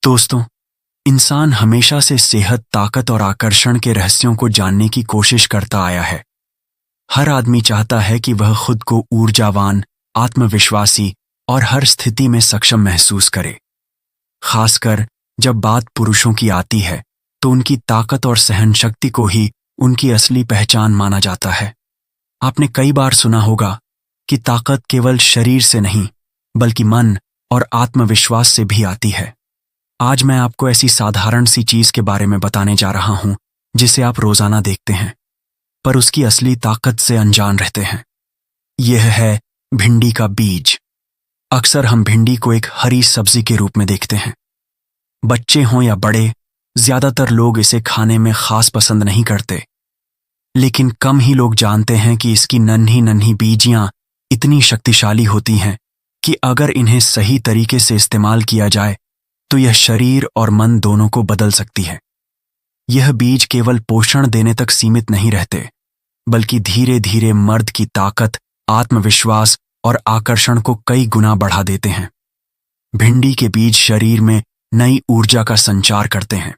दोस्तों, इंसान हमेशा से सेहत, ताकत और आकर्षण के रहस्यों को जानने की कोशिश करता आया है। हर आदमी चाहता है कि वह खुद को ऊर्जावान, आत्मविश्वासी और हर स्थिति में सक्षम महसूस करे। खासकर जब बात पुरुषों की आती है तो उनकी ताकत और सहनशक्ति को ही उनकी असली पहचान माना जाता है। आपने कई बार सुना होगा कि ताकत केवल शरीर से नहीं बल्कि मन और आत्मविश्वास से भी आती है। आज मैं आपको ऐसी साधारण सी चीज के बारे में बताने जा रहा हूं जिसे आप रोजाना देखते हैं पर उसकी असली ताकत से अनजान रहते हैं। यह है भिंडी का बीज। अक्सर हम भिंडी को एक हरी सब्जी के रूप में देखते हैं। बच्चे हों या बड़े, ज्यादातर लोग इसे खाने में खास पसंद नहीं करते, लेकिन कम ही लोग जानते हैं कि इसकी नन्ही नन्ही बीजियां इतनी शक्तिशाली होती हैं कि अगर इन्हें सही तरीके से इस्तेमाल किया जाए तो यह शरीर और मन दोनों को बदल सकती है। यह बीज केवल पोषण देने तक सीमित नहीं रहते, बल्कि धीरे धीरे मर्द की ताकत, आत्मविश्वास और आकर्षण को कई गुना बढ़ा देते हैं। भिंडी के बीज शरीर में नई ऊर्जा का संचार करते हैं।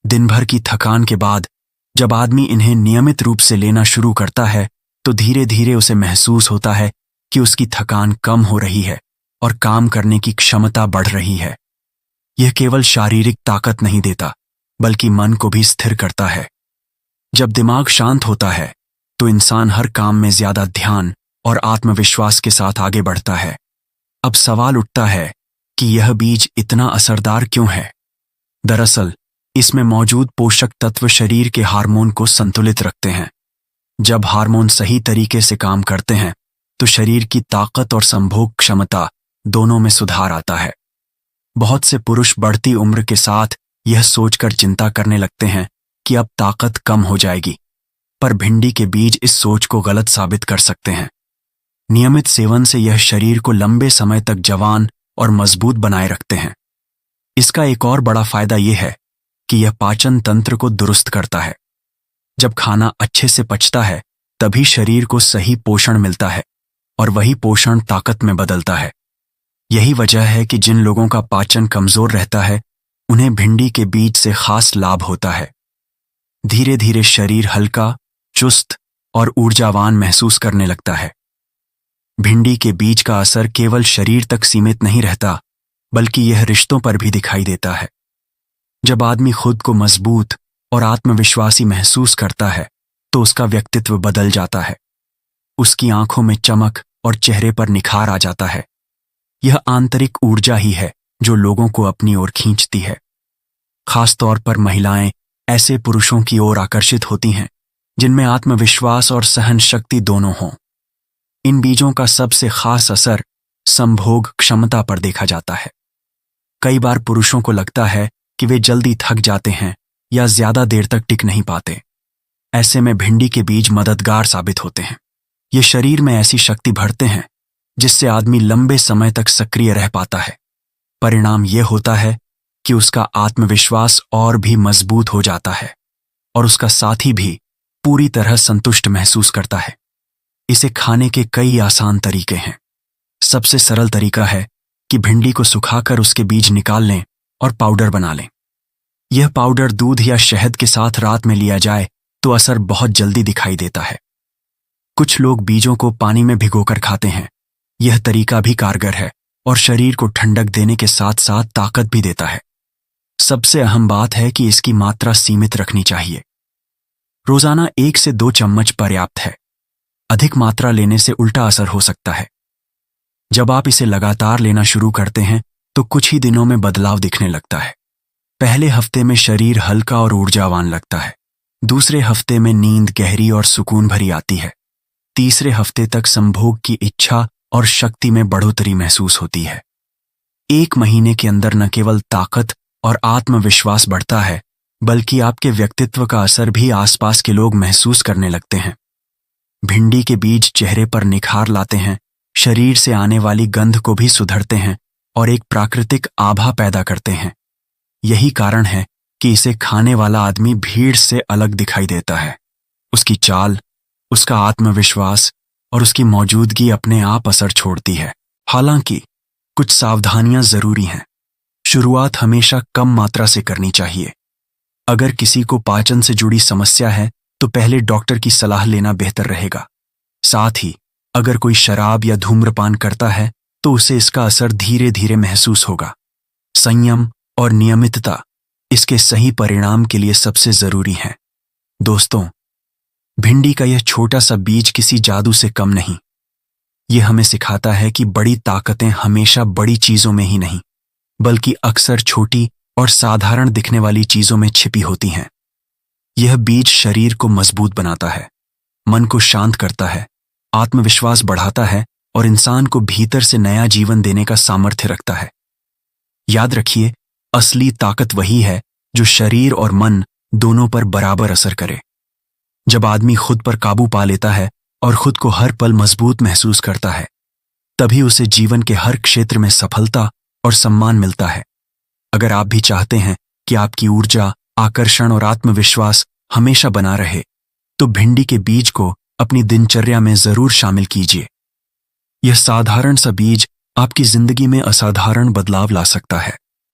दिन भर की थकान के बाद जब आदमी इन्हें नियमित रूप से लेना शुरू करता है तो धीरे धीरे उसे महसूस होता है कि उसकी थकान कम हो रही है और काम करने की क्षमता बढ़ रही है। यह केवल शारीरिक ताकत नहीं देता बल्कि मन को भी स्थिर करता है। जब दिमाग शांत होता है तो इंसान हर काम में ज्यादा ध्यान और आत्मविश्वास के साथ आगे बढ़ता है। अब सवाल उठता है कि यह बीज इतना असरदार क्यों है? दरअसल इसमें मौजूद पोषक तत्व शरीर के हार्मोन को संतुलित रखते हैं। जब हार्मोन सही तरीके से काम करते हैं तो शरीर की ताकत और संभोग क्षमता दोनों में सुधार आता है। बहुत से पुरुष बढ़ती उम्र के साथ यह सोचकर चिंता करने लगते हैं कि अब ताकत कम हो जाएगी, पर भिंडी के बीज इस सोच को गलत साबित कर सकते हैं। नियमित सेवन से यह शरीर को लंबे समय तक जवान और मजबूत बनाए रखते हैं। इसका एक और बड़ा फायदा यह है कि यह पाचन तंत्र को दुरुस्त करता है। जब खाना अच्छे से पचता है तभी शरीर को सही पोषण मिलता है और वही पोषण ताकत में बदलता है। यही वजह है कि जिन लोगों का पाचन कमजोर रहता है उन्हें भिंडी के बीज से खास लाभ होता है। धीरे धीरे शरीर हल्का, चुस्त और ऊर्जावान महसूस करने लगता है। भिंडी के बीज का असर केवल शरीर तक सीमित नहीं रहता बल्कि यह रिश्तों पर भी दिखाई देता है। जब आदमी खुद को मजबूत और आत्मविश्वासी महसूस करता है तो उसका व्यक्तित्व बदल जाता है। उसकी आंखों में चमक और चेहरे पर निखार आ जाता है। यह आंतरिक ऊर्जा ही है जो लोगों को अपनी ओर खींचती है। खासतौर पर महिलाएं ऐसे पुरुषों की ओर आकर्षित होती हैं जिनमें आत्मविश्वास और सहन शक्ति दोनों हों। इन बीजों का सबसे खास असर संभोग क्षमता पर देखा जाता है। कई बार पुरुषों को लगता है कि वे जल्दी थक जाते हैं या ज्यादा देर तक टिक नहीं पाते। ऐसे में भिंडी के बीज मददगार साबित होते हैं। ये शरीर में ऐसी शक्ति भरते हैं जिससे आदमी लंबे समय तक सक्रिय रह पाता है। परिणाम यह होता है कि उसका आत्मविश्वास और भी मजबूत हो जाता है और उसका साथी भी पूरी तरह संतुष्ट महसूस करता है। इसे खाने के कई आसान तरीके हैं। सबसे सरल तरीका है कि भिंडी को सुखाकर उसके बीज निकाल लें और पाउडर बना लें। यह पाउडर दूध या शहद के साथ रात में लिया जाए तो असर बहुत जल्दी दिखाई देता है। कुछ लोग बीजों को पानी में भिगोकर खाते हैं। यह तरीका भी कारगर है और शरीर को ठंडक देने के साथ साथ ताकत भी देता है। सबसे अहम बात है कि इसकी मात्रा सीमित रखनी चाहिए। रोजाना 1 से 2 चम्मच पर्याप्त है। अधिक मात्रा लेने से उल्टा असर हो सकता है। जब आप इसे लगातार लेना शुरू करते हैं तो कुछ ही दिनों में बदलाव दिखने लगता है। पहले हफ्ते में शरीर हल्का और ऊर्जावान लगता है। दूसरे हफ्ते में नींद गहरी और सुकून भरी आती है। तीसरे हफ्ते तक संभोग की इच्छा और शक्ति में बढ़ोतरी महसूस होती है। 1 महीने के अंदर न केवल ताकत और आत्मविश्वास बढ़ता है बल्कि आपके व्यक्तित्व का असर भी आसपास के लोग महसूस करने लगते हैं। भिंडी के बीज चेहरे पर निखार लाते हैं, शरीर से आने वाली गंध को भी सुधरते हैं और एक प्राकृतिक आभा पैदा करते हैं। यही कारण है कि इसे खाने वाला आदमी भीड़ से अलग दिखाई देता है। उसकी चाल, उसका आत्मविश्वास और उसकी मौजूदगी अपने आप असर छोड़ती है। हालांकि कुछ सावधानियां जरूरी हैं। शुरुआत हमेशा कम मात्रा से करनी चाहिए। अगर किसी को पाचन से जुड़ी समस्या है तो पहले डॉक्टर की सलाह लेना बेहतर रहेगा। साथ ही अगर कोई शराब या धूम्रपान करता है तो उसे इसका असर धीरे धीरे महसूस होगा। संयम और नियमितता इसके सही परिणाम के लिए सबसे जरूरी है। दोस्तों, भिंडी का यह छोटा सा बीज किसी जादू से कम नहीं। यह हमें सिखाता है कि बड़ी ताकतें हमेशा बड़ी चीजों में ही नहीं, बल्कि अक्सर छोटी और साधारण दिखने वाली चीजों में छिपी होती हैं। यह बीज शरीर को मजबूत बनाता है, मन को शांत करता है, आत्मविश्वास बढ़ाता है और इंसान को भीतर से नया जीवन देने का सामर्थ्य रखता है। याद रखिए, असली ताकत वही है जो शरीर और मन दोनों पर बराबर असर करे। जब आदमी खुद पर काबू पा लेता है और खुद को हर पल मजबूत महसूस करता है, तभी उसे जीवन के हर क्षेत्र में सफलता और सम्मान मिलता है। अगर आप भी चाहते हैं कि आपकी ऊर्जा, आकर्षण और आत्मविश्वास हमेशा बना रहे, तो भिंडी के बीज को अपनी दिनचर्या में जरूर शामिल कीजिए। यह साधारण सा बीज आपकी जिंदगी में असाधारण बदलाव ला सकता है।